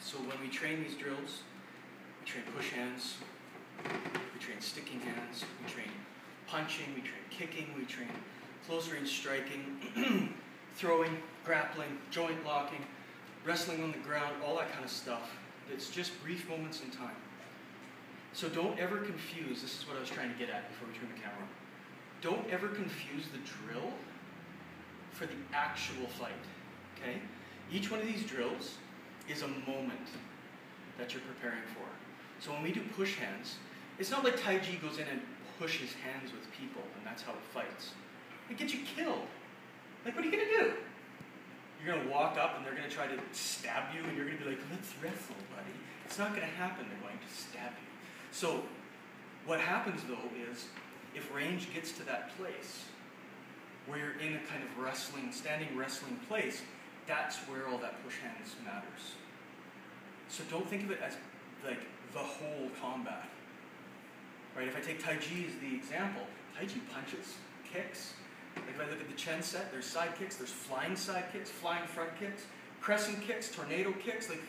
So when we train these drills, we train push hands, we train sticking hands, we train punching, we train kicking, we train close range striking, throwing, grappling, joint locking, wrestling on the ground, all that kind of stuff. It's just brief moments in time. So don't ever confuse, this is what I was trying to get at before we turn the camera on. Don't ever confuse the drill for the actual fight, okay? Each one of these drills is a moment that you're preparing for. So when we do push hands, it's not like Tai Chi goes in and pushes hands with people and that's how it fights. It gets you killed. Like, what are you gonna do? You're gonna walk up and they're gonna try to stab you and you're gonna be like, let's wrestle, buddy. It's not gonna happen, they're going to stab you. So what happens though is, if range gets to that place, where you're in a kind of wrestling, standing wrestling place, that's where all that push hands matters. So don't think of it as like the whole combat. Right? If I take Tai Chi as the example, Tai Chi punches, kicks. Like if I look at the Chen set, there's side kicks, there's flying side kicks, flying front kicks, crescent kicks, tornado kicks, like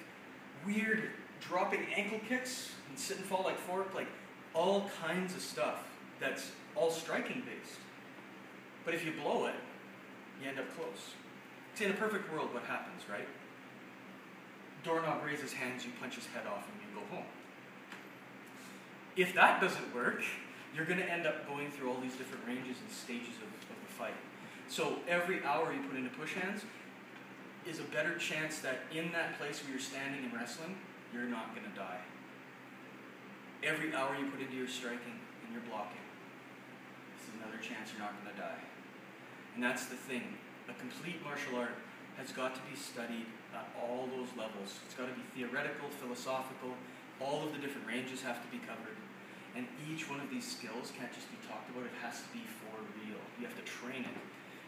weird dropping ankle kicks, and sit and fall like fork, like all kinds of stuff that's all striking based. But if you blow it, you end up close. See, in a perfect world, what happens, right? Doorknob raises hands, you punch his head off, and you go home. If that doesn't work, you're going to end up going through all these different ranges and stages of the fight. So every hour you put into push hands is a better chance that in that place where you're standing and wrestling, you're not going to die. Every hour you put into your striking and your blocking, this is another chance you're not going to die. And that's the thing. A complete martial art has got to be studied at all those levels. It's got to be theoretical, philosophical, all of the different ranges have to be covered. And each one of these skills can't just be talked about, it has to be for real. You have to train it.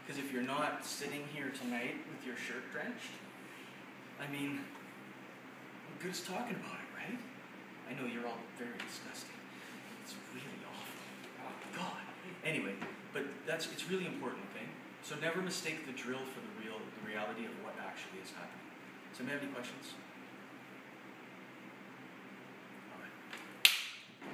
Because if you're not sitting here tonight with your shirt drenched, I mean, what good's talking about it, right? I know you're all very disgusting. It's really awful. Oh, God. Anyway, but it's really important, okay? So never mistake the drill for the reality of what actually is happening. So, may I have any questions?